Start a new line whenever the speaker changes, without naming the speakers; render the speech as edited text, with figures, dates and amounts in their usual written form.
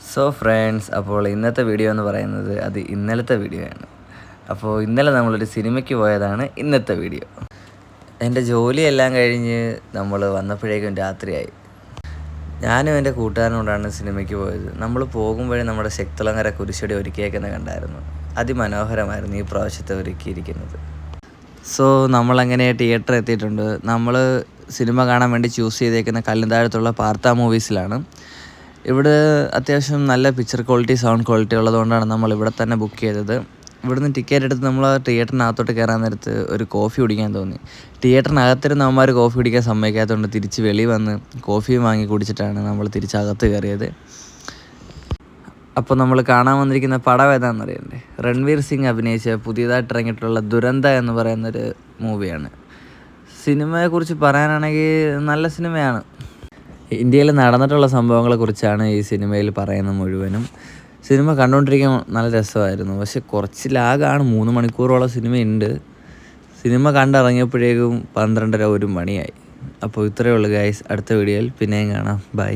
So friends, അപ്പോൾ ഇന്നത്തെ video എന്ന് പറയുന്നത് അത് ഇന്നലത്തെ വീഡിയോ ആണ്. അപ്പോൾ ഇന്നലെ നമ്മളൊരു സിനിമയ്ക്ക് പോയതാണ് ഇന്നത്തെ വീഡിയോ. എൻ്റെ ജോലിയെല്ലാം കഴിഞ്ഞ് നമ്മൾ വന്നപ്പോഴേക്കും രാത്രിയായി. ഞാനും എൻ്റെ കൂട്ടുകാരനോടാണ് സിനിമയ്ക്ക് പോയത്. നമ്മൾ പോകുമ്പോഴേ നമ്മുടെ ശക്തിളങ്ങര കുരിശടി ഒരുക്കിയേക്കുന്നത് കണ്ടായിരുന്നു. അതിമനോഹരമായിരുന്നു ഈ പ്രാവശ്യത്തെ ഒരുക്കിയിരിക്കുന്നത്. സോ നമ്മളങ്ങനെ തിയേറ്ററിൽ എത്തിയിട്ടുണ്ട്. നമ്മൾ സിനിമ കാണാൻ വേണ്ടി ചൂസ് ചെയ്തേക്കുന്ന കല്ലുംതാഴത്തുള്ള പാർത്ത മൂവീസിലാണ്. ഇവിടെ അത്യാവശ്യം നല്ല പിക്ചർ ക്വാളിറ്റി, സൗണ്ട് ക്വാളിറ്റി ഉള്ളതുകൊണ്ടാണ് നമ്മൾ ഇവിടെ തന്നെ ബുക്ക് ചെയ്തത്. ഇവിടുന്ന് ടിക്കറ്റ് എടുത്ത് നമ്മൾ തിയേറ്ററിനകത്തോട്ട് കയറാൻ നേരത്ത് ഒരു കോഫി കുടിക്കാൻ തോന്നി. തിയേറ്ററിനകത്തിരുന്ന് അവന്മാർ കോഫി കുടിക്കാൻ സമ്മതിക്കാത്തതുകൊണ്ട് തിരിച്ച് വെളി വന്ന് കോഫിയും വാങ്ങി കുടിച്ചിട്ടാണ് നമ്മൾ തിരിച്ചകത്ത് കയറിയത്. അപ്പോൾ നമ്മൾ കാണാൻ വന്നിരിക്കുന്ന പടം ഏതാണെന്ന് അറിയണ്ടേ? രൺവീർ സിംഗ് അഭിനയിച്ച പുതിയതായിട്ട് ഇറങ്ങിയിട്ടുള്ള ദുരന്ത എന്ന് പറയുന്നൊരു മൂവിയാണ്. സിനിമയെക്കുറിച്ച് പറയാനാണെങ്കിൽ നല്ല സിനിമയാണ്. ഇന്ത്യയിൽ നടന്നിട്ടുള്ള സംഭവങ്ങളെക്കുറിച്ചാണ് ഈ സിനിമയിൽ പറയുന്നത് മുഴുവനും. സിനിമ കണ്ടുകൊണ്ടിരിക്കാൻ നല്ല രസമായിരുന്നു. പക്ഷെ കുറച്ച് ലാഗാണ്. 3 മണിക്കൂറോളം സിനിമയുണ്ട്. സിനിമ കണ്ടിറങ്ങിയപ്പോഴേക്കും 12:30 1 മണിയായി. അപ്പോൾ ഇത്രയേ ഉള്ളൂ ഗൈസ്. അടുത്ത വീഡിയോയിൽ പിന്നെയും കാണാം. ബൈ.